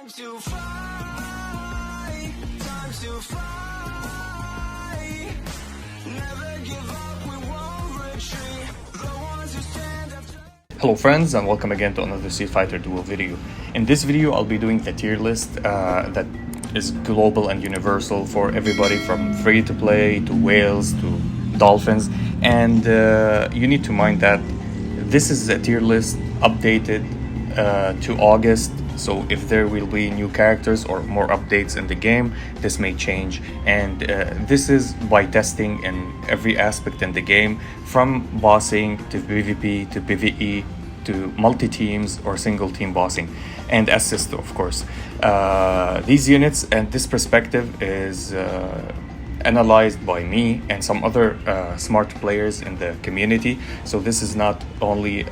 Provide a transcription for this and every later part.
Time to fly, time to fly. Never give up, we won't retreat. The ones who stand up. Hello friends, and welcome again to another Street Fighter Duel video. In this video I'll be doing the tier list that is global and universal for everybody from free to play to whales to dolphins, and you need to mind that this is a tier list updated to August. So if there will be new characters or more updates in the game, this may change, and this is by testing in every aspect in the game, from bossing to PvP to PvE to multi-teams or single team bossing, and assist of course. These units and this perspective is analyzed by me and some other smart players in the community. So this is not only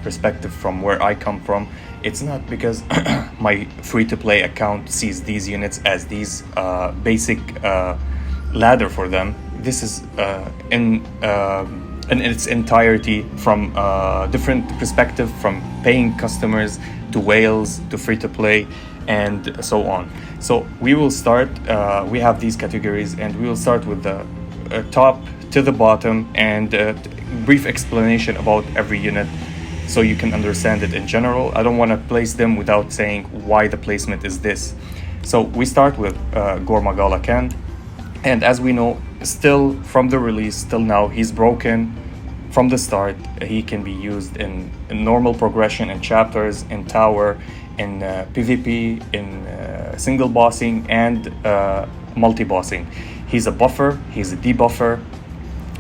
perspective from where I come from. It's not because my free-to-play account sees these units as these basic ladder for them. This is in its entirety from different perspective, from paying customers to whales to free-to-play and so on. So we will start, we have these categories, and we will start with the top to the bottom, and brief explanation about every unit so you can understand it in general. I don't want to place them without saying why the placement is this. So we start with Gormagala Ken, and as we know, still from the release till now, he's broken from the start. He can be used in normal progression, in chapters, in tower, in PvP, in single bossing, and multi-bossing. He's a buffer, he's a debuffer,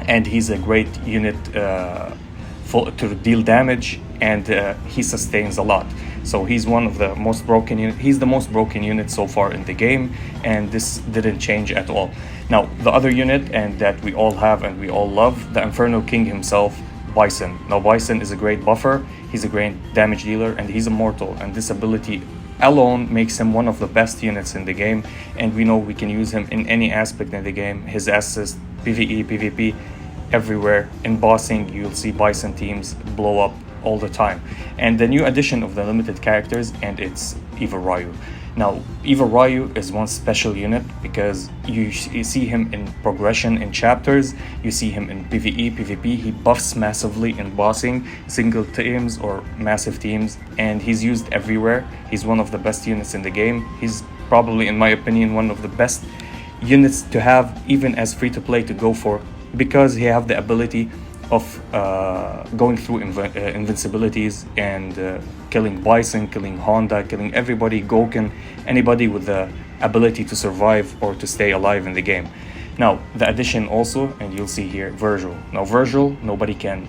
and he's a great unit to deal damage, and he sustains a lot. So he's one of the most broken unit. He's the most broken unit so far in the game, and this didn't change at all. Now the other unit, and that we all have and we all love, the Inferno King himself, Bison. Now Bison is a great buffer, he's a great damage dealer, and he's immortal, and this ability alone makes him one of the best units in the game, and we know we can use him in any aspect in the game. His assist, PvE, PvP, everywhere. In bossing, you'll see Bison teams blow up all the time. And the new addition of the limited characters, and it's Eva Ryu. Now Eva Ryu is one special unit because you see him in progression in chapters, you see him in PvE, PvP. He buffs massively in bossing, single teams or massive teams, and he's used everywhere. He's one of the best units in the game. He's probably, in my opinion, one of the best units to have, even as free to play, to go for, because he have the ability of going through invincibilities and killing Bison, killing Honda, killing everybody, Goken, anybody with the ability to survive or to stay alive in the game. Now the addition also, and you'll see here, Virgil. Now Virgil, nobody can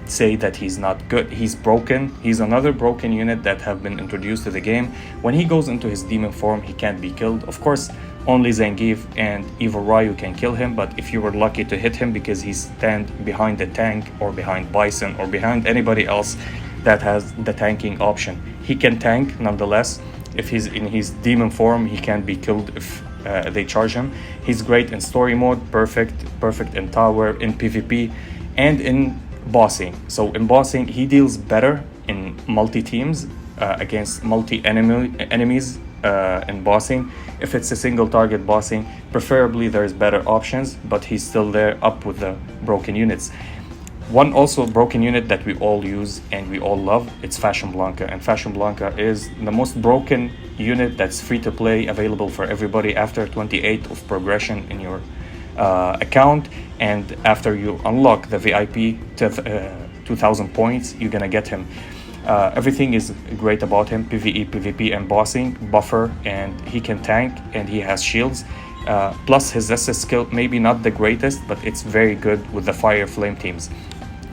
say that he's not good. He's broken. He's another broken unit that have been introduced to the game. When he goes into his demon form, he can't be killed. Of course, only Zangief and Eva Ryu can kill him, but if you were lucky to hit him because he stand behind the tank or behind Bison or behind anybody else that has the tanking option, he can tank nonetheless. If he's in his demon form, he can't be killed if they charge him. He's great in story mode, perfect in tower, in PvP, and in bossing. So in bossing, he deals better in multi-teams against multi-enemies in bossing. If it's a single target bossing, preferably there's better options, but he's still there up with the broken units. One also broken unit that we all use and we all love, it's Fashion Blanca. And Fashion Blanca is the most broken unit that's free to play, available for everybody after 28 of progression in your account, and after you unlock the VIP to 2000 points, you're gonna get him. Everything is great about him, PvE, PvP, and bossing, buffer, and he can tank, and he has shields. Plus his assist skill, maybe not the greatest, but it's very good with the fire flame teams.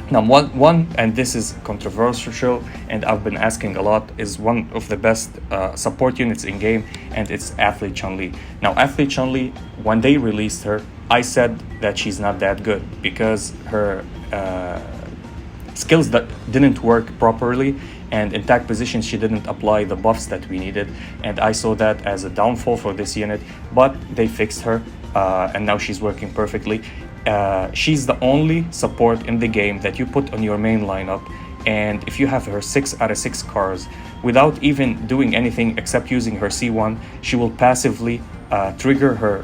Now one, and this is controversial, and I've been asking a lot, is one of the best support units in game, and it's Athlete Chun-Li. Now Athlete Chun-Li, when they released her, I said that she's not that good because her skills that didn't work properly, and in tag positions she didn't apply the buffs that we needed, and I saw that as a downfall for this unit, but they fixed her, and now she's working perfectly. She's the only support in the game that you put on your main lineup, and if you have her 6 out of 6 cars, without even doing anything except using her C1. She will passively trigger her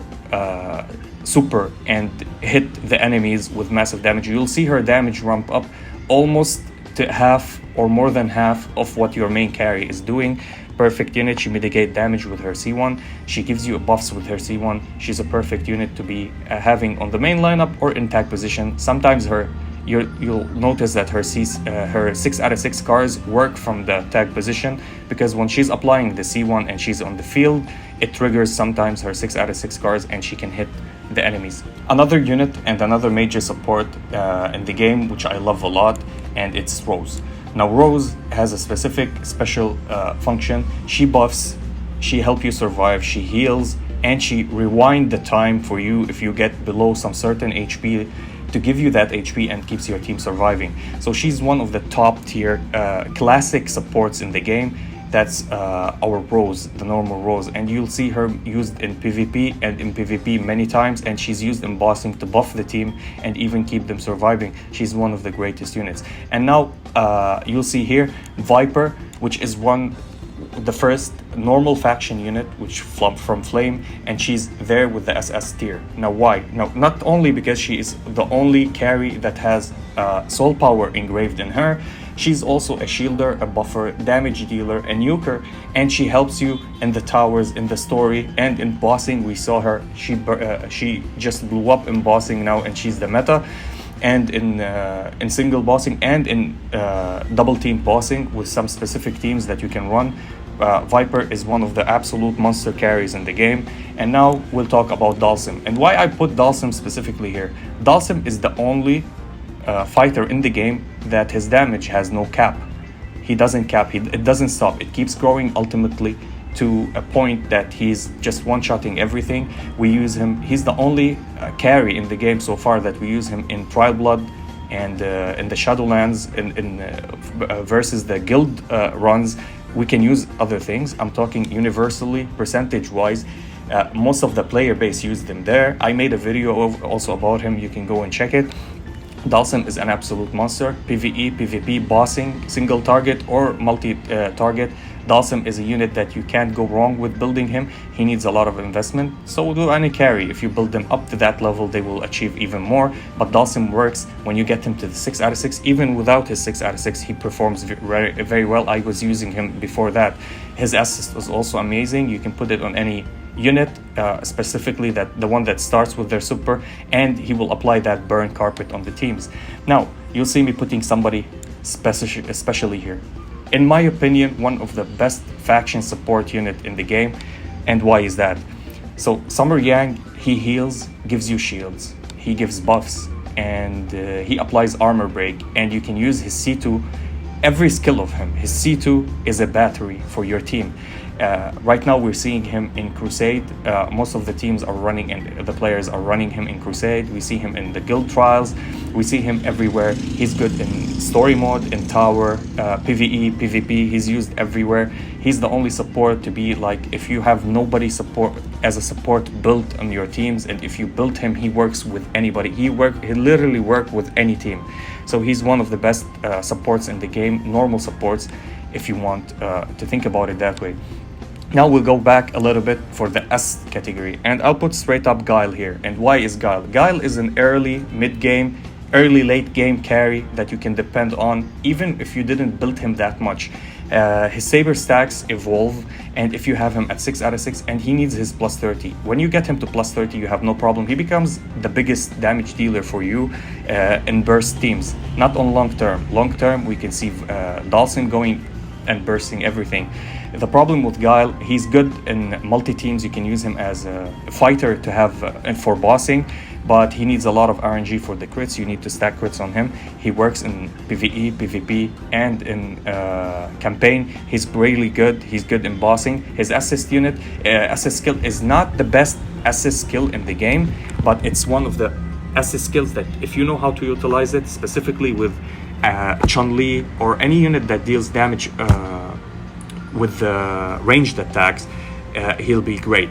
super and hit the enemies with massive damage. You'll see her damage ramp up almost to half or more than half of what your main carry is doing. Perfect unit. She mitigate damage with her C1. She gives you buffs with her C1. She's a perfect unit to be having on the main lineup or in tag position. Sometimes you'll notice that her 6 out of 6 cars work from the tag position, because when she's applying the C1 and she's on the field, it triggers sometimes her 6 out of 6 cars and she can hit the enemies. Another unit and another major support in the game which I love a lot, and it's Rose. Now Rose has a specific special function. She buffs, she helps you survive, she heals, and she rewind the time for you if you get below some certain HP to give you that HP and keeps your team surviving. So she's one of the top tier classic supports in the game. That's our Rose, the normal Rose, and you'll see her used in PvP and in PvP many times, and she's used in bossing to buff the team and even keep them surviving. She's one of the greatest units. And now you'll see here Viper, which is the first normal faction unit which from Flame, and she's there with the SS tier. Now why? Now, not only because she is the only carry that has soul power engraved in her, she's also a shielder, a buffer, damage dealer, a nuker, and she helps you in the towers, in the story, and in bossing. We saw her, she just blew up in bossing now, and she's the meta, and in single bossing and in double team bossing with some specific teams that you can run. Viper is one of the absolute monster carries in the game. And now we'll talk about Dalsim, and why I put Dalsim specifically here. Dalsim is the only fighter in the game that his damage has no cap. He doesn't cap, it doesn't stop, it keeps growing ultimately to a point that he's just one-shotting everything. We use him, he's the only carry in the game so far that we use him in Trial Blood and in the Shadowlands, versus the guild runs. We can use other things. I'm talking universally, percentage-wise. Most of the player base used him there. I made a video also about him, you can go and check it. Dalsim is an absolute monster. PvE, PvP, bossing, single target or multi-target. Dalsim is a unit that you can't go wrong with building him. He needs a lot of investment. So do any carry. If you build them up to that level, they will achieve even more. But Dalsim works when you get him to the 6 out of 6. Even without his 6 out of 6, he performs very, very well. I was using him before that. His assist was also amazing. You can put it on any unit, specifically the one that starts with their super, and he will apply that burn carpet on the teams. Now you'll see me putting somebody especially here. In my opinion, one of the best faction support unit in the game. And why is that? So Summer Yang, he heals, gives you shields, he gives buffs, and he applies armor break, and you can use his C2. Every skill of him, his C2 is a battery for your team. Right now we're seeing him in Crusade. Most of the teams are running and the players are running him in Crusade. We see him in the guild trials. We see him everywhere. He's good in story mode, in tower, PvE, PvP. He's used everywhere. He's the only support to be like, if you have nobody support as a support built on your teams, and if you build him, he works with anybody. He literally work with any team. So he's one of the best supports in the game, normal supports, if you want to think about it that way. Now we'll go back a little bit for the S category, and I'll put straight up Guile here. And why is Guile? Guile is an early, mid-game, early, late game carry that you can depend on, even if you didn't build him that much. His saber stacks evolve, and if you have him at 6 out of 6, and he needs his plus 30. When you get him to plus 30, you have no problem. He becomes the biggest damage dealer for you in burst teams, not on long term. Long term, we can see Dalsim going and bursting everything. The problem with Guile, he's good in multi-teams. You can use him as a fighter to have and for bossing, but he needs a lot of RNG for the crits. You need to stack crits on him. He works in PvE, PvP, and in campaign. He's really good. He's good in bossing. His assist unit, assist skill is not the best assist skill in the game, but it's one of the assist skills that if you know how to utilize it, specifically with Chun-Li or any unit that deals damage with ranged attacks, he'll be great.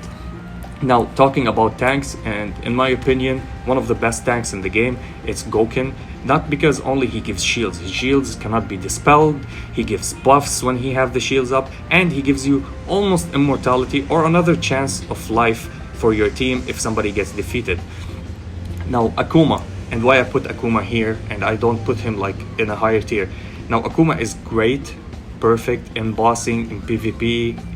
Now talking about tanks, and in my opinion one of the best tanks in the game, it's Gouken. Not because only he gives shields. His shields cannot be dispelled. He gives buffs when he have the shields up, and he gives you almost immortality or another chance of life for your team if somebody gets defeated. Now Akuma, and why I put Akuma here and I don't put him like in a higher tier. Now Akuma is great, perfect in bossing, in PvP.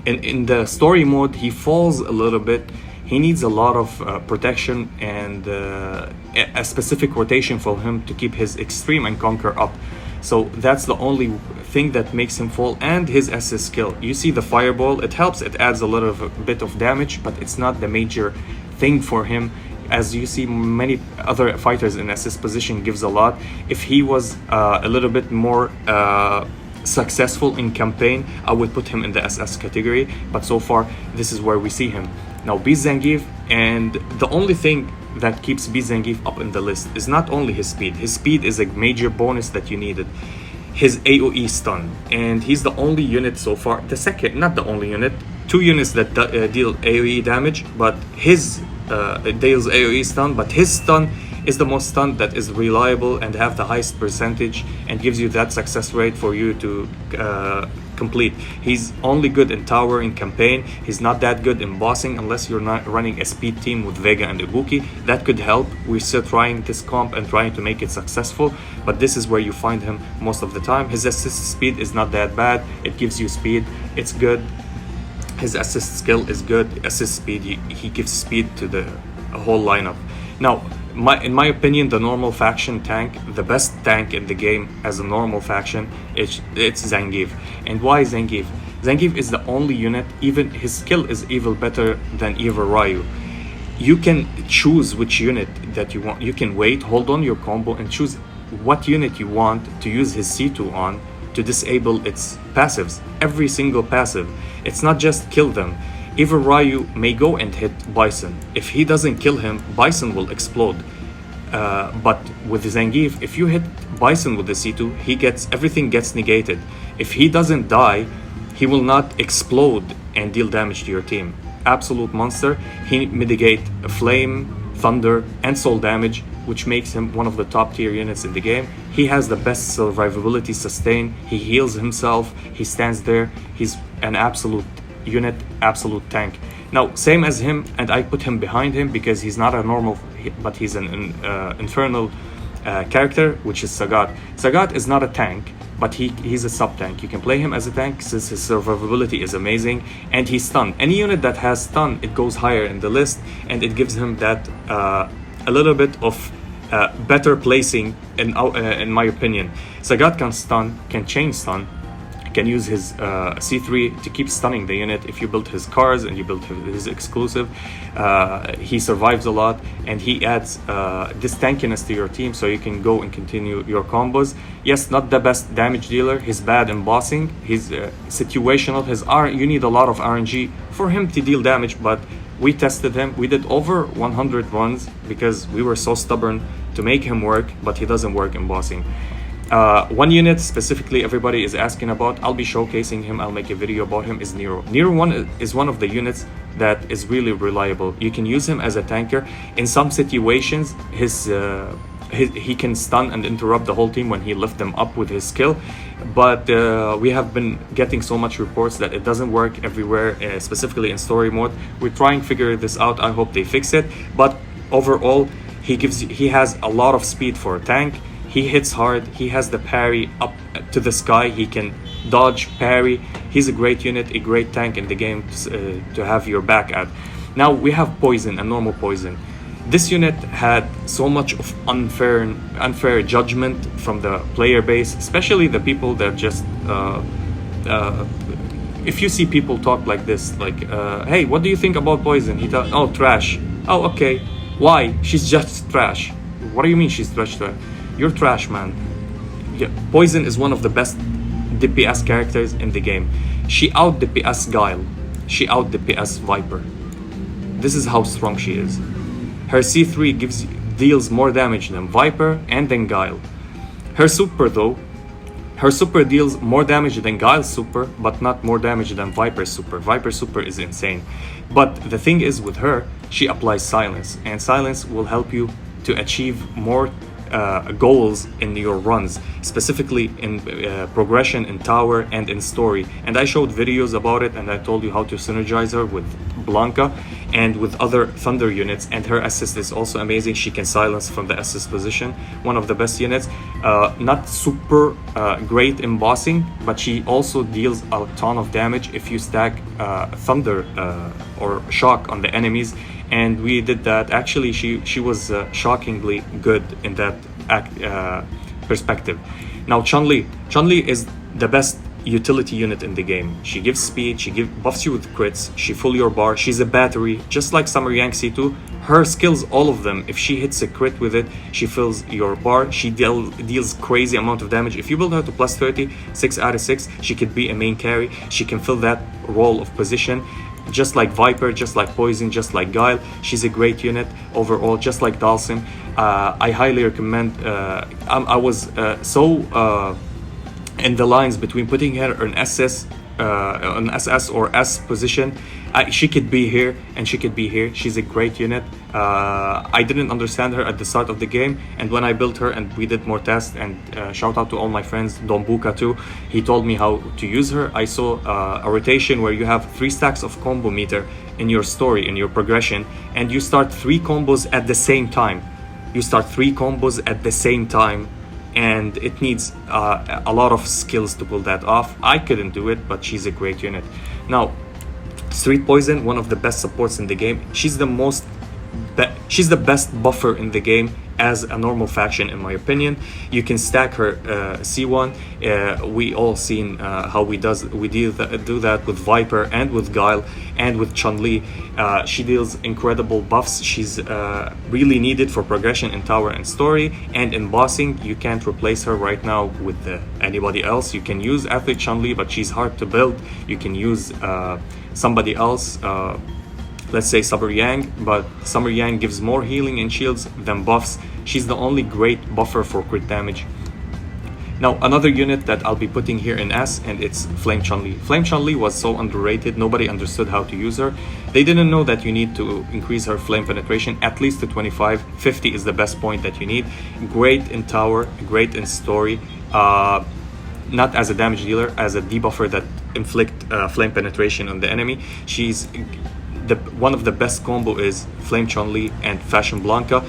In the story mode, he falls a little bit. He needs a lot of protection and a specific rotation for him to keep his extreme and conquer up. So that's the only thing that makes him fall, and his assist skill. You see the fireball, it helps, it adds a little bit of damage, but it's not the major thing for him. As you see, many other fighters in assist position gives a lot. If he was a little bit more successful in campaign, I would put him in the SS category, but so far this is where we see him. Now Beast Zangief, and the only thing that keeps Beast Zangief up in the list is not only his speed. His speed is a major bonus that you needed. His AoE stun, and he's the only unit so far, the second, not the only unit, 2 units that deal AoE damage, but his deals AoE stun, but his stun is the most stun that is reliable and have the highest percentage and gives you that success rate for you to complete. He's only good in tower in campaign. He's not that good in bossing unless you're not running a speed team with Vega and Ibuki. That could help. We're still trying this comp and trying to make it successful, but this is where you find him most of the time. His assist speed is not that bad. It gives you speed. It's good. His assist skill is good. Assist speed, he gives speed to the whole lineup. Now, in my opinion, the normal faction tank, the best tank in the game as a normal faction, it's Zangief. And why Zangief? Zangief is the only unit, even his skill is even better than even Ryu. You can choose which unit that you want. You can wait, hold on your combo, and choose what unit you want to use his C2 on to disable its passives. Every single passive. It's not just kill them. Even Ryu may go and hit Bison. If he doesn't kill him, Bison will explode. But with Zangief, if you hit Bison with the C2, everything gets negated. If he doesn't die, he will not explode and deal damage to your team. Absolute monster. He mitigate flame, thunder, and soul damage, which makes him one of the top tier units in the game. He has the best survivability sustain. He heals himself. He stands there. He's an absolute unit, absolute tank. Now, same as him, and I put him behind him because he's not a normal, but he's an infernal character, which is Sagat. Sagat is not a tank, but he's a sub-tank. You can play him as a tank since his survivability is amazing, and he's stun. Any unit that has stun, it goes higher in the list, and it gives him that a little bit of better placing in my opinion. Sagat can stun, can chain stun, can use his C3 to keep stunning the unit. If you build his cars and you build his exclusive, he survives a lot, and he adds this tankiness to your team so you can go and continue your combos. Yes, not the best damage dealer. He's bad in bossing. He's situational. You need a lot of RNG for him to deal damage, but we tested him. We did over 100 runs because we were so stubborn to make him work, but he doesn't work in bossing. One unit specifically everybody is asking about, I'll be showcasing him, I'll make a video about him, is Nero. Nero is one of the units that is really reliable. You can use him as a tanker. In some situations, he can stun and interrupt the whole team when he lifts them up with his skill. But we have been getting so much reports that it doesn't work everywhere, specifically in story mode. We're trying to figure this out. I hope they fix it. But overall, he has a lot of speed for a tank. He hits hard. He has the parry up to the sky. He can dodge, parry. He's a great unit, a great tank in the game to have your back at. Now we have Poison, a normal Poison. This unit had so much of unfair judgment from the player base, especially the people that just if you see people talk like this, like, hey, what do you think about Poison? He thought, oh, trash. Oh, okay. Why? She's just trash. What do you mean she's trash? You're trash, man. Yeah, Poison is one of the best DPS characters in the game. She out DPS Guile. She out DPS Viper. This is how strong she is. Her C3 deals more damage than Viper and than Guile. Her super though, her super deals more damage than Guile's super, but not more damage than Viper's super. Viper's super is insane. But the thing is with her, she applies silence, and silence will help you to achieve more goals in your runs, specifically in progression, in tower, and in story. And I showed videos about it, and I told you how to synergize her with Blanca and with other thunder units. And her assist is also amazing. She can silence from the assist position, one of the best units. Not super great in bossing, but she also deals a ton of damage if you stack thunder or shock on the enemies. And we did that. Actually, she was shockingly good in that perspective. Now Chun-Li is the best utility unit in the game. She gives speed, she buffs you with crits, she full your bar, she's a battery, just like Summer Yang C2. Her skills, all of them, if she hits a crit with it, she fills your bar. She deals crazy amount of damage. If you build her to plus 30, 6 out of 6, she could be a main carry. She can fill that role of position, just like Viper, just like Poison, just like Guile. She's a great unit overall, just like Dalsim. I highly recommend. I was in the lines between putting her in SS or S position. She could be here and she could be here. She's a great unit. I didn't understand her at the start of the game, and when I built her and we did more tests, and shout out to all my friends, Dombuka too, he told me how to use her. I saw a rotation where you have 3 stacks of combo meter in your story, in your progression, and you start 3 combos at the same time. And it needs a lot of skills to pull that off. I couldn't do it, but she's a great unit. Now, Street Poison, one of the best supports in the game. She's the best buffer in the game as a normal faction, in my opinion. You can stack her C1. We all seen how we do that with Viper and with Guile and with Chun-Li. She deals incredible buffs. She's really needed for progression in tower and story, and in bossing. You can't replace her right now with anybody else. You can use Athlete Chun-Li, but she's hard to build. You can use somebody else, let's say Summer Yang, but Summer Yang gives more healing and shields than buffs. She's the only great buffer for crit damage. Now, another unit that I'll be putting here in S, and it's Flame Chun-Li. Flame Chun-Li was so underrated, nobody understood how to use her. They didn't know that you need to increase her flame penetration at least to 25. 50 is the best point that you need. Great in tower, great in story. Not as a damage dealer, as a debuffer that inflict flame penetration on the enemy. She's one of the best combo is Flame Chun-Li and Fashion Blanca.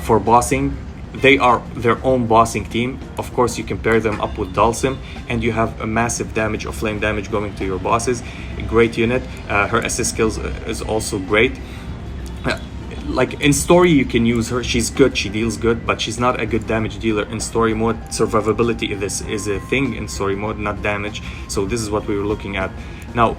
For bossing, they are their own bossing team. Of course, you can pair them up with Dalsim, and you have a massive damage of flame damage going to your bosses. A great unit. Her assist skills is also great. Like in story, you can use her. She's good, she deals good, but she's not a good damage dealer in story mode. Survivability is a thing in story mode, not damage. So this is what we were looking at. Now,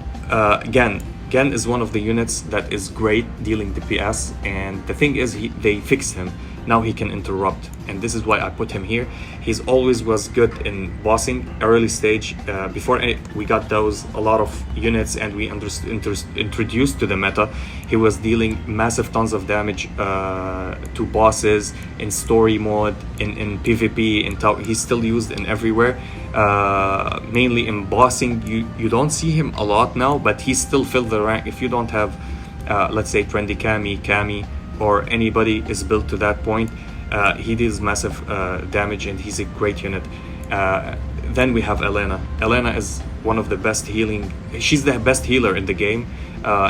Gen is one of the units that is great dealing DPS, and the thing is they fixed him. Now he can interrupt, and this is why I put him here. He's always was good in bossing early stage. Before we got a lot of units and we introduced to the meta, he was dealing massive tons of damage to bosses in story mode, in PvP, in tower. He's still used in everywhere. Mainly in bossing, you don't see him a lot now, but he still filled the rank. If you don't have let's say trendy Kami, or anybody is built to that point, he deals massive damage, and he's a great unit. Then we have Elena. Elena is one of the best healing. She's the best healer in the game.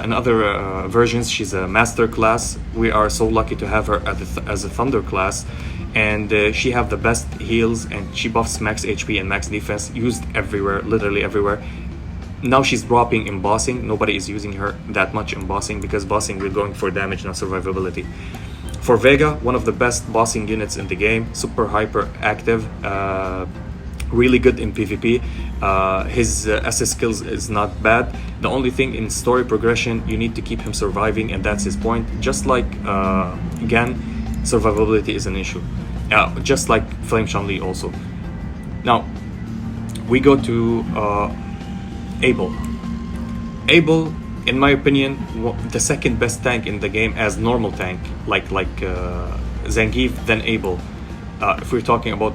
In other versions, she's a master class. We are so lucky to have her as a thunder class, and she have the best heals, and she buffs max HP and max defense, used everywhere, literally everywhere. Now she's dropping in bossing. Nobody is using her that much in bossing, because bossing we're going for damage, not survivability. For Vega, one of the best bossing units in the game, super hyper active, really good in PvP. His SS skills is not bad. The only thing in story progression, you need to keep him surviving, and that's his point. Just like Gan, survivability is an issue. Just like Flame Chun-Li also. Now, we go to Abel. Abel, in my opinion, the second best tank in the game as normal tank, like Zangief, then Abel. If we're talking about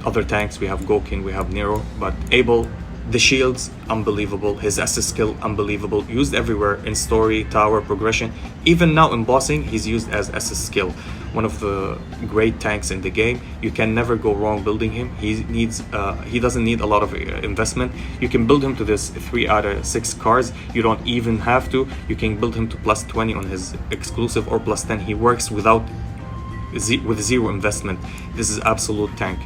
other tanks, we have Goukin, we have Nero, but Abel, The shields, unbelievable. His assist skill, unbelievable. Used everywhere in story, tower, progression. Even now in bossing, he's used as assist skill. One of the great tanks in the game. You can never go wrong building him. He doesn't need a lot of investment. You can build him to this 3 out of 6 cars. You don't even have to. You can build him to plus 20 on his exclusive or plus 10. He works with zero investment. This is absolute tank.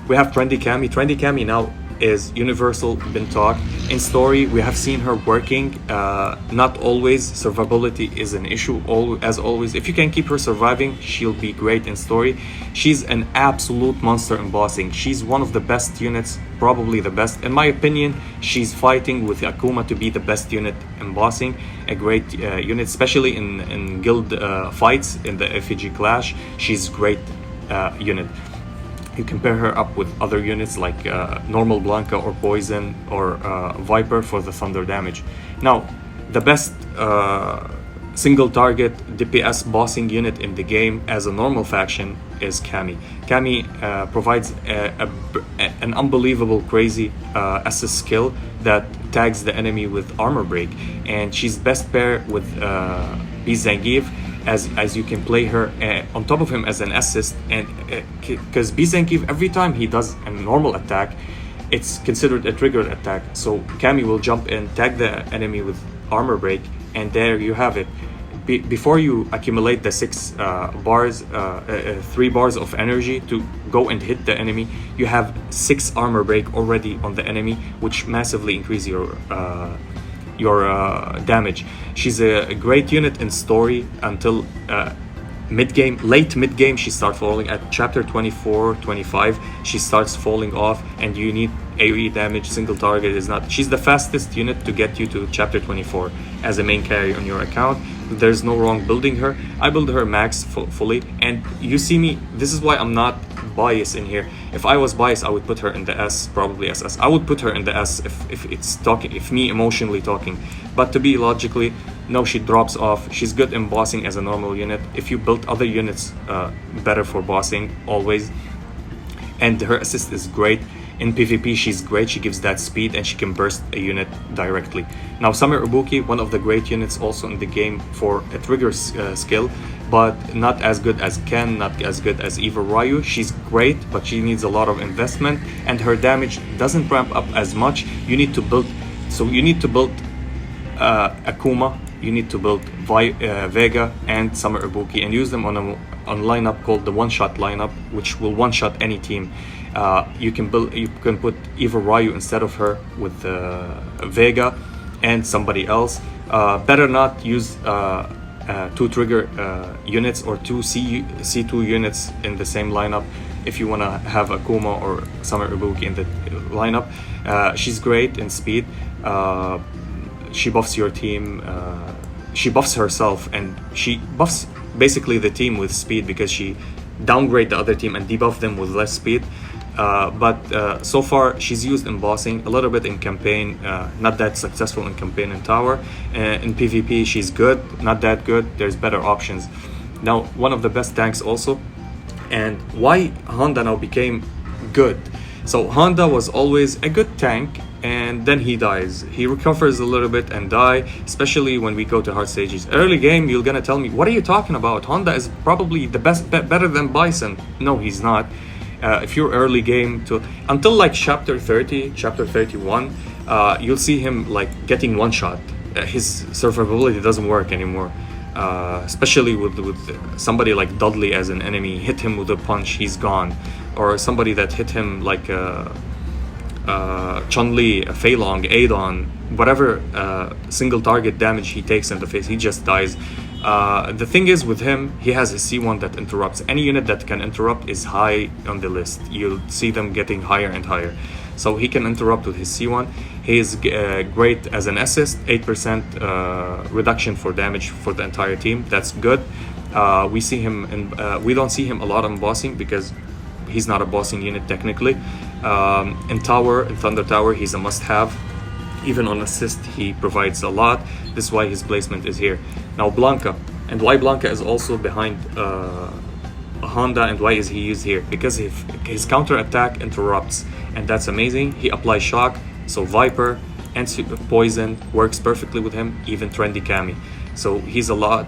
We have Trendy Cammy. Trendy Cammy now is universal, been talked. In story, we have seen her working. Not always. Survivability is an issue, as always. If you can keep her surviving, she'll be great in story. She's an absolute monster in bossing. She's one of the best units, probably the best. In my opinion, she's fighting with Akuma to be the best unit in bossing. A great unit, especially in guild fights, in the effigy clash. She's great unit. You compare her up with other units like normal Blanca or Poison or Viper for the thunder damage. Now, the best single target DPS bossing unit in the game as a normal faction is Cammy. Cammy provides an unbelievable crazy assist skill that tags the enemy with armor break, and she's best pair with Zangief, as you can play her on top of him as an assist, and because Zangief, every time he does a normal attack, it's considered a triggered attack. So Cammy will jump in, tag the enemy with armor break, and there you have it. Before you accumulate the 3 bars of energy to go and hit the enemy, you have 6 armor break already on the enemy, which massively increase your damage. She's a great unit in story until mid-game. Late mid-game, she starts falling. At chapter 24, 25, she starts falling off, and you need AoE damage. Single target is not. She's the fastest unit to get you to chapter 24 as a main carry on your account. There's no wrong building her. I build her max fully, and you see me. This is why I'm not biased in here. If I was biased, I would put her in the S, probably SS. I would put her in the S if me emotionally talking. But to be logically, no, she drops off. She's good in bossing as a normal unit. If you build other units better for bossing, always. And her assist is great. In PvP, she's great. She gives that speed, and she can burst a unit directly. Now, Summer Ibuki, one of the great units also in the game for a trigger skill, but not as good as Ken, not as good as Eva Ryu. She's great, but she needs a lot of investment, and her damage doesn't ramp up as much. You need to build, Akuma, you need to build Vega and Summer Ibuki, and use them on a lineup called the one-shot lineup, which will one-shot any team. You can put Eva Ryu instead of her with Vega and somebody else. Better not use 2 trigger units or 2 C2 units in the same lineup if you want to have Akuma or Summer Ibuki in the lineup. She's great in speed. She buffs your team. She buffs herself, and she buffs basically the team with speed, because she downgrade the other team and debuff them with less speed. But so far she's used in bossing, a little bit in campaign, not that successful in campaign and tower. In PvP she's good, not that good. There's better options. Now, one of the best tanks also. And why Honda now became good? So Honda was always a good tank, and then he dies. He recovers a little bit and die, especially when we go to hard stages. Early game, you're gonna tell me, what are you talking about? Honda is probably the best, better than Bison. No, he's not. If you're early game until like chapter 30, chapter 31, you'll see him like getting one shot. His survivability doesn't work anymore. Especially with somebody like Dudley as an enemy. Hit him with a punch, he's gone. Or somebody that hit him like Chun-Li, Fei Long, Adon, whatever single target damage he takes in the face, he just dies. The thing is with him, he has a C1 that interrupts. Any unit that can interrupt is high on the list. You'll see them getting higher and higher. So he can interrupt with his C1. He is great as an assist, 8% reduction for damage for the entire team. That's good. We see him we don't see him a lot in bossing because he's not a bossing unit technically. In Thunder Tower, he's a must-have. Even on assist, he provides a lot. This is why his placement is here. Now Blanca, and why Blanca is also behind Honda, and why is he used here? Because his counter attack interrupts, and that's amazing. He applies shock, So Viper and Poison works perfectly with him, even Trendy Kami. So he's a lot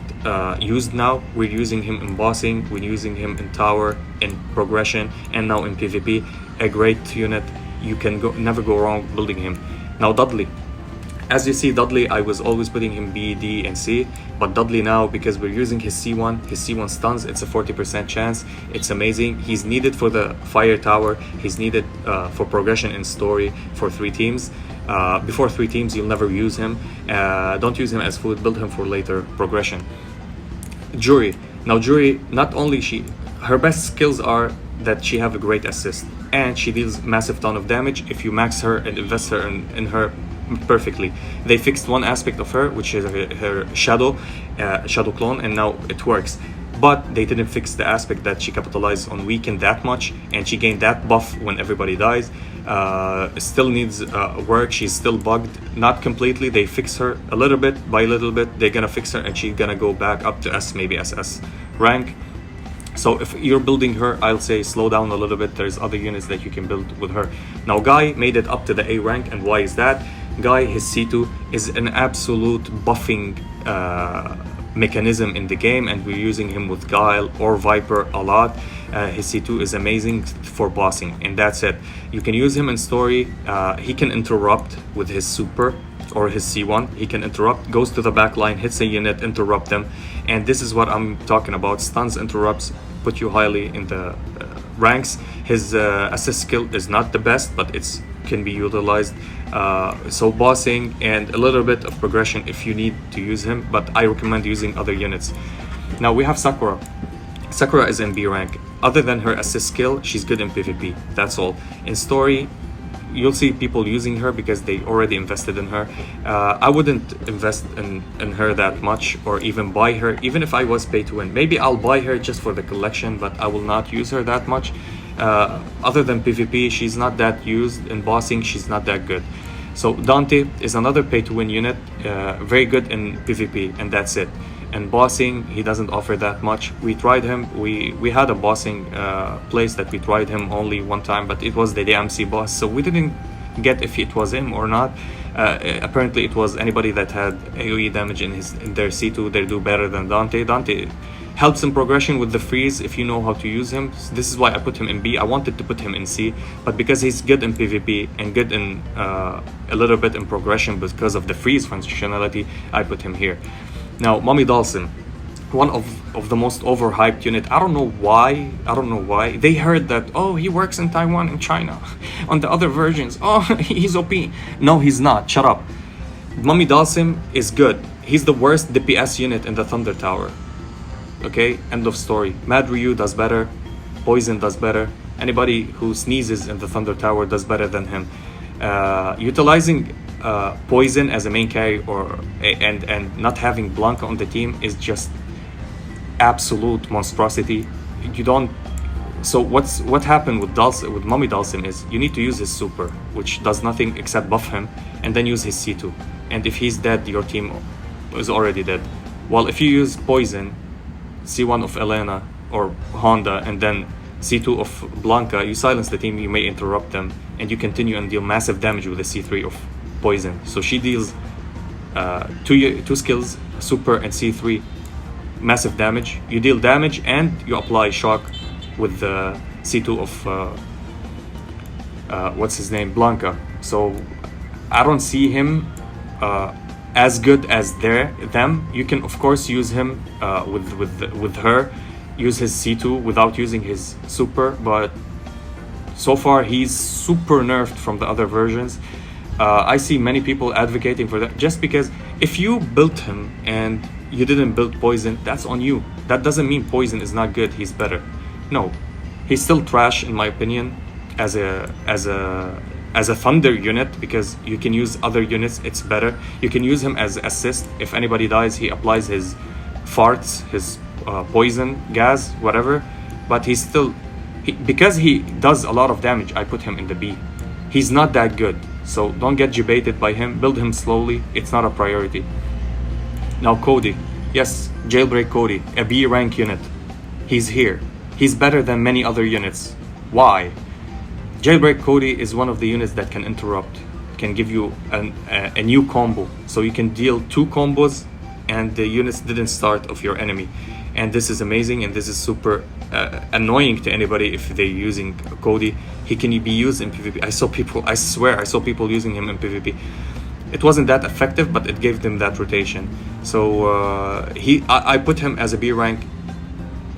used now. We're using him in bossing, we're using him in tower, in progression, and now in PvP. A great unit. You can never go wrong building him. Now Dudley. As you see, Dudley, I was always putting him B, D, and C, but Dudley now, because we're using his C1 stuns, it's a 40% chance. It's amazing. He's needed for the fire tower. He's needed for progression in story for 3 teams. Before 3 teams, you'll never use him. Don't use him as food, build him for later progression. Jury. Now Jury, not only her best skills are that she have a great assist, and she deals massive ton of damage if you max her and invest her in her perfectly. They fixed one aspect of her, which is her shadow clone, and now it works. But they didn't fix the aspect that she capitalized on weaken that much, and she gained that buff when everybody dies. Still needs work. She's still bugged, not completely. They fix her a little bit by little bit. They're gonna fix her, and she's gonna go back up to S, maybe SS rank. So if you're building her, I'll say slow down a little bit. There's other units that you can build with her. Now Guy made it up to the A rank, and why is that? Guy, his C2 is an absolute buffing mechanism in the game, and we're using him with Guile or Viper a lot. His C2 is amazing for bossing, and that's it. You can use him in story. He can interrupt with his super or his C1. He can interrupt, goes to the back line, hits a unit, interrupt them, and this is what I'm talking about. Stuns, interrupts, put you highly in the ranks. His assist skill is not the best, but it's can be utilized. So bossing and a little bit of progression if you need to use him, but I recommend using other units. Now we have Sakura. Sakura is in B rank. Other than her assist skill, she's good in PvP. That's all. In story, you'll see people using her because they already invested in her. I wouldn't invest in her that much, or even buy her, even if I was pay to win. Maybe I'll buy her just for the collection, but I will not use her that much. Other than PvP, she's not that used. In bossing, she's not that good. So Dante is another pay to win unit, very good in PvP, and that's it. And bossing, he doesn't offer that much. We tried him. We had a bossing place that we tried him only one time, but it was the DMC boss, so we didn't get if it was him or not. Apparently it was anybody that had AoE damage in their C2. They do better than Dante. Dante helps in progression with the freeze if you know how to use him. This is why I put him in B. I wanted to put him in C, but because he's good in PvP and good in a little bit in progression because of the freeze functionality, I put him here. Now, Mommy Dawson, one of the most overhyped unit. I don't know why. They heard that, oh, he works in Taiwan and China. On the other versions, oh, he's OP. No, he's not. Shut up. Mommy Dawson is good. He's the worst DPS unit in the Thunder Tower. Okay, end of story. Mad Ryu does better. Poison does better. Anybody who sneezes in the Thunder Tower does better than him. Utilizing Poison as a main carry and not having Blanca on the team is just absolute monstrosity. You don't. So what happened with Mommy Dawson is you need to use his super, which does nothing except buff him, and then use his C2. And if he's dead, your team is already dead. While if you use Poison, C1 of Elena or Honda, and then C2 of Blanca, you silence the team, you may interrupt them, and you continue and deal massive damage with the C3 of Poison. So she deals two skills, super and C3, massive damage. You deal damage and you apply shock with the C2 of what's his name, Blanca. So I don't see him as good as them. You can of course use him with her, use his C2 without using his super, but so far he's super nerfed from the other versions. I see many people advocating for that, just because if you built him and you didn't build Poison, that's on you. That doesn't mean Poison is not good, he's better. No, he's still trash in my opinion as a Thunder unit, because you can use other units, it's better. You can use him as assist. If anybody dies, he applies his farts, his poison, gas, whatever. But he's still, because he does a lot of damage, I put him in the B. He's not that good, so don't get debated by him. Build him slowly, it's not a priority. Now Cody, yes, Jailbreak Cody, a B rank unit. He's here. He's better than many other units. Why? Jailbreak Cody is one of the units that can interrupt, can give you a new combo, so you can deal 2 combos and the units didn't start of your enemy. And this is amazing, and this is super annoying to anybody if they're using Cody. He can be used in PvP. I swear I saw people using him in PvP. It wasn't that effective, but it gave them that rotation. So I put him as a B rank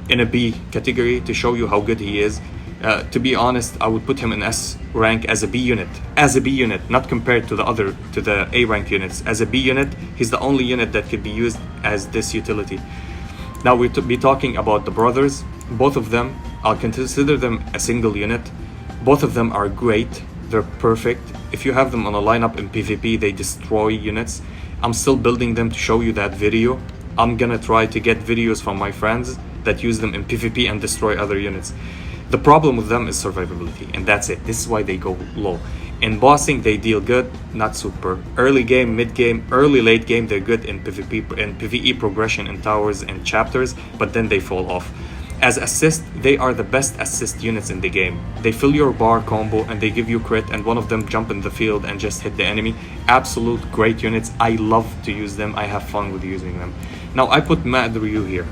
in a B category to show you how good he is. To be honest, I would put him in S rank as a B unit. As a B unit, not compared to the A rank units. As a B unit, he's the only unit that could be used as this utility. Now we'll be talking about the brothers. Both of them, I'll consider them a single unit. Both of them are great. They're perfect. If you have them on a lineup in PvP, they destroy units. I'm still building them to show you that video. I'm gonna try to get videos from my friends that use them in PvP and destroy other units. The problem with them is survivability, and that's it. This is why they go low. In bossing, they deal good, not super. Early game, mid game, early late game, they're good in PvP and PvE progression in towers and chapters, but then they fall off. As assist, they are the best assist units in the game. They fill your bar combo and they give you crit, and one of them jump in the field and just hit the enemy. Absolute great units. I love to use them. I have fun with using them. Now I put Mad Ryu here.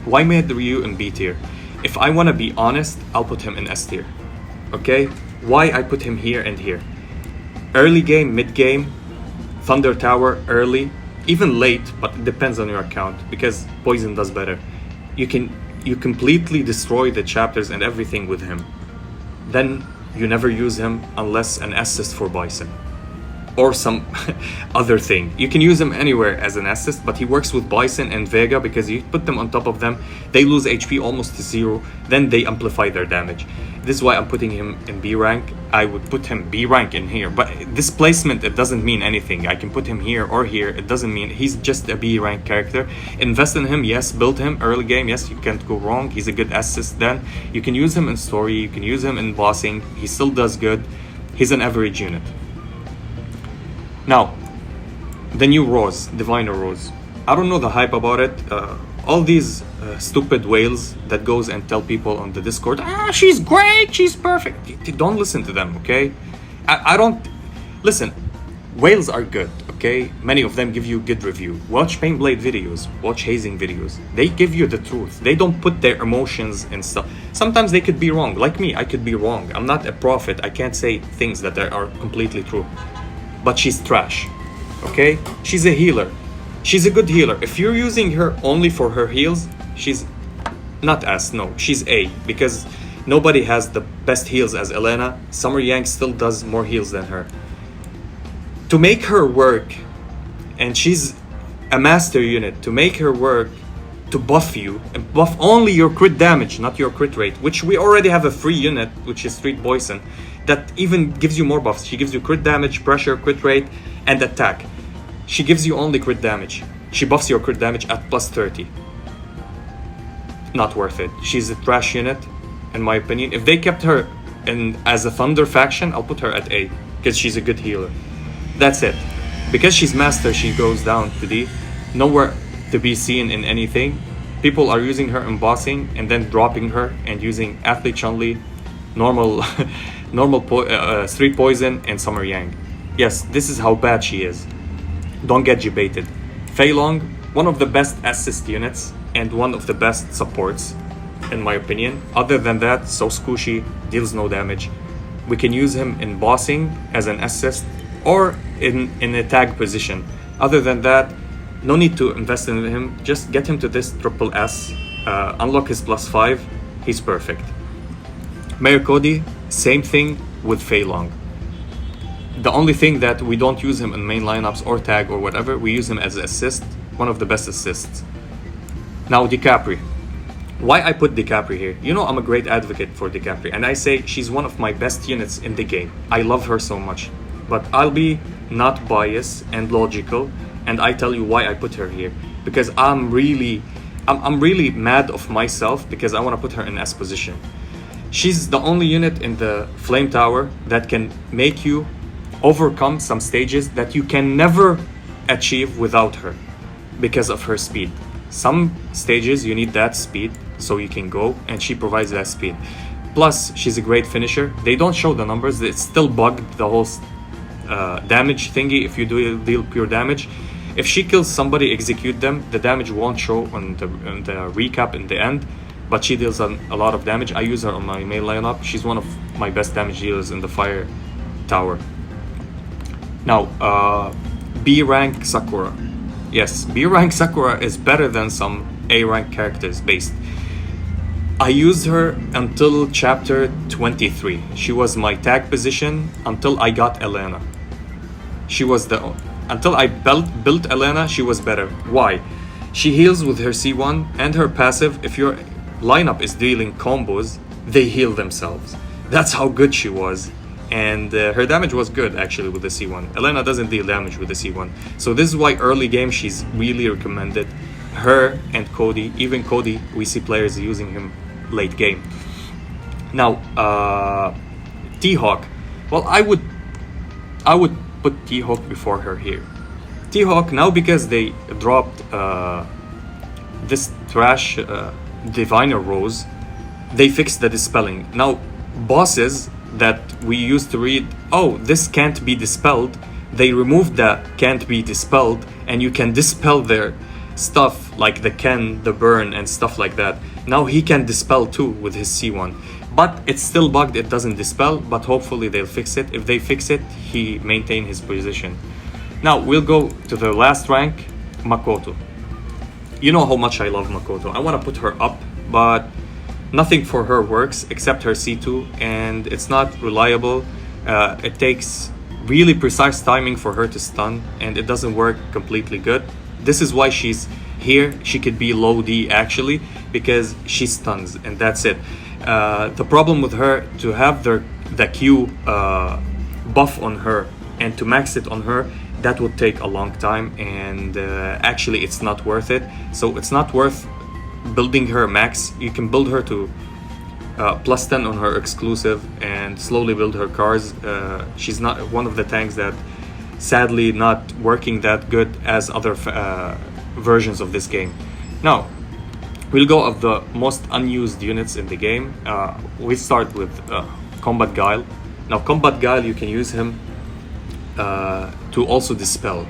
Why Mad Ryu in B tier? If I want to be honest, I'll put him in S tier. Okay? Why I put him here and here? Early game, mid game, Thunder Tower early, even late, but it depends on your account because Poison does better. You completely destroy the chapters and everything with him. Then you never use him unless an assist for Bison or some other thing. You can use him anywhere as an assist, but he works with Bison and Vega because you put them on top of them, they lose HP almost to 0, then they amplify their damage. This is why I'm putting him in B rank. I would put him B rank in here, but this placement, it doesn't mean anything. I can put him here or here. It doesn't mean, he's just a B rank character. Invest in him, yes. Build him early game, yes, you can't go wrong. He's a good assist then. You can use him in story, you can use him in bossing. He still does good. He's an average unit. Now, the new Rose, Diviner Rose. I don't know the hype about it. All these stupid whales that goes and tell people on the Discord, she's great, she's perfect. Don't listen to them, okay? I don't... Listen, whales are good, okay? Many of them give you good review. Watch Painblade videos, watch hazing videos. They give you the truth. They don't put their emotions and stuff. Sometimes they could be wrong. Like me, I could be wrong. I'm not a prophet. I can't say things that are completely true. But she's trash, okay? She's a healer. She's a good healer. If you're using her only for her heals, she's not S, no, she's A, because nobody has the best heals as Elena. Summer Yang still does more heals than her. To make her work, and she's a master unit, to make her work, to buff you, and buff only your crit damage, not your crit rate, which we already have a free unit, which is Street Poison, that even gives you more buffs. She gives you crit damage, pressure, crit rate, and attack. She gives you only crit damage. She buffs your crit damage at plus 30. Not worth it. She's a trash unit, in my opinion. If they kept her in as a Thunder faction, I'll put her at A, because she's a good healer. That's it. Because she's master, she goes down to D. Nowhere to be seen in anything. People are using her in bossing and then dropping her and using Athlete Chun-Li, normal Street Poison, and Summer Yang. Yes, this is how bad she is. Don't get debated. Fei Long, one of the best assist units and one of the best supports, in my opinion. Other than that, so squishy, deals no damage. We can use him in bossing as an assist or in a tag position. Other than that, no need to invest in him. Just get him to this triple S, unlock his +5, he's perfect. Mayor Cody, same thing with Fei Long. The only thing that we don't use him in main lineups or tag or whatever, we use him as an assist, one of the best assists. Now DiCapri. Why I put DiCapri here? You know I'm a great advocate for DiCapri, and I say she's one of my best units in the game. I love her so much. But I'll be not biased and logical, and I tell you why I put her here. Because I'm really mad of myself because I want to put her in S position. She's the only unit in the Flame Tower that can make you overcome some stages that you can never achieve without her because of her speed. Some stages you need that speed so you can go, and she provides that speed. Plus, she's a great finisher. They don't show the numbers. It's still bugged, the whole damage thingy. If you deal pure damage, if she kills somebody, execute them, the damage won't show on the recap in the end, but she deals a lot of damage. I use her on my main lineup. She's one of my best damage dealers in the fire tower. Now, B rank Sakura. Yes, B rank Sakura is better than some A rank characters based. I used her until chapter 23. She was my tag position until I got Elena. She was until I built Elena, she was better. Why? She heals with her C1 and her passive. If your lineup is dealing combos, they heal themselves. That's how good she was. And her damage was good actually with the C1. Elena doesn't deal damage with the C1. So this is why early game she's really recommended. Her and Cody, even Cody, we see players using him late game. Now, T-Hawk. Well, I would put T-Hawk before her here. T-Hawk, now because they dropped this trash Diviner Rose, they fixed the dispelling. Now, bosses that we used to read, oh, this can't be dispelled, they removed the can't be dispelled, and you can dispel their stuff like the Ken, the Burn, and stuff like that. Now he can dispel too with his C1. But it's still bugged, it doesn't dispel, but hopefully they'll fix it. If they fix it, he maintain his position. Now we'll go to the last rank, Makoto. You know how much I love Makoto. I want to put her up, but nothing for her works except her C2, and it's not reliable. It takes really precise timing for her to stun, and it doesn't work completely good. This is why she's here. She could be low D actually, because she stuns, and that's it. The problem with her, to have the Q buff on her and to max it on her, that would take a long time, and actually it's not worth it. So it's not worth building her max. You can build her to plus 10 on her exclusive and slowly build her cars. She's not one of the tanks that sadly not working that good as other versions of this game. Now we'll go of the most unused units in the game. We start with Combat Guile. Now Combat Guile, you can use him to also dispel,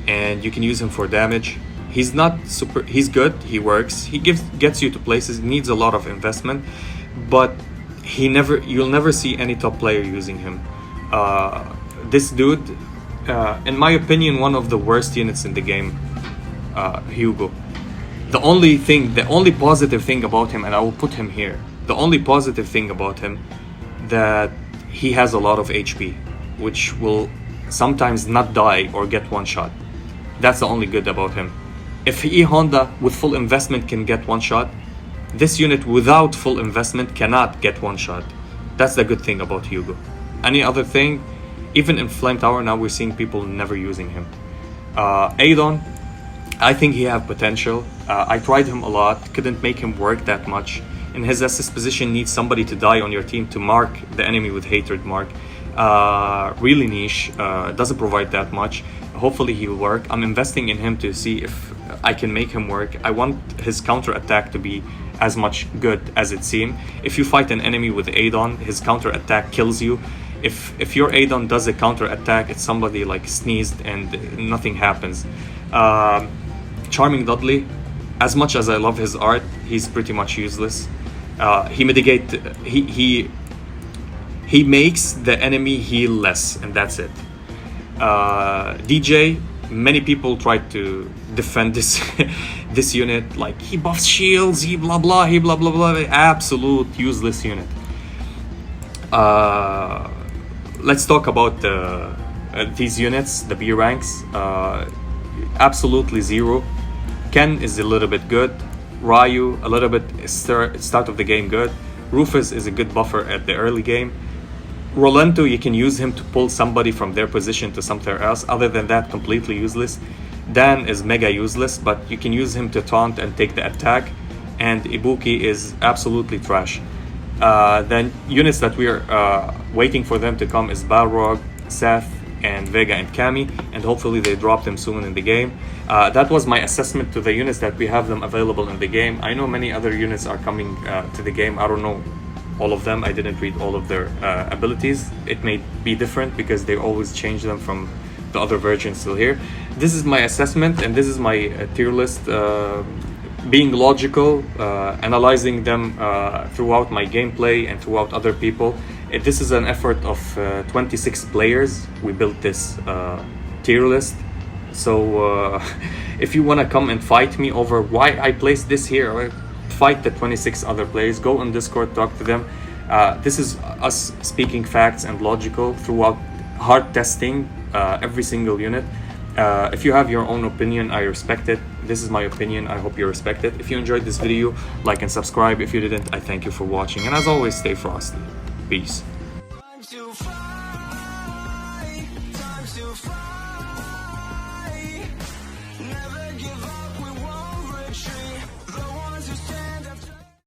and you can use him for damage. He's not super, he's good, he works, he gets you to places, needs a lot of investment, but you'll never see any top player using him. This dude, in my opinion, one of the worst units in the game, Hugo. The only positive thing about him, and I will put him here, the only positive thing about him, that he has a lot of HP, which will sometimes not die or get one shot. That's the only good about him. If E Honda with full investment can get one shot, this unit without full investment cannot get one shot. That's the good thing about Hugo. Any other thing, even in Flame Tower now we're seeing people never using him. Adon, I think he have potential. I tried him a lot, couldn't make him work that much. In his assist position, needs somebody to die on your team to mark the enemy with hatred mark. Really niche, doesn't provide that much. Hopefully he will work. I'm investing in him to see if I can make him work. I want his counter attack to be as much good as it seems. If you fight an enemy with Adon, his counter attack kills you. If your Adon does a counter attack, it's somebody like sneezed and nothing happens. Charming Dudley, as much as I love his art, he's pretty much useless. He makes the enemy heal less, and that's it. DJ, many people tried to defend this this unit, like he buffs shields, he blah blah, he blah blah blah. Absolute useless unit. Let's talk about these units, the B ranks. Absolutely zero. Ken is a little bit good. Ryu a little bit start of the game good. Rufus is a good buffer at the early game. Rolento, you can use him to pull somebody from their position to somewhere else. Other than that, completely useless. Dan is mega useless, but you can use him to taunt and take the attack. And Ibuki is absolutely trash. Then units that we are waiting for them to come is Balrog, Seth, and Vega and Kami, and hopefully they drop them soon in the game. That was my assessment to the units that we have them available in the game. I know many other units are coming to the game. I don't know all of them. I didn't read all of their abilities. It may be different because they always change them from the other versions still here. This is my assessment, and this is my tier list. Being logical, analyzing them throughout my gameplay and throughout other people. This is an effort of 26 players. We built this tier list. So if you want to come and fight me over why I placed this here, or fight the 26 other players, go on Discord, talk to them. This is us speaking facts and logical throughout hard testing every single unit. If you have your own opinion, I respect it. This is my opinion. I hope you respect it. If you enjoyed this video, like and subscribe. If you didn't, I thank you for watching. And as always, stay frosty. Peace. Time to fly, time to fly.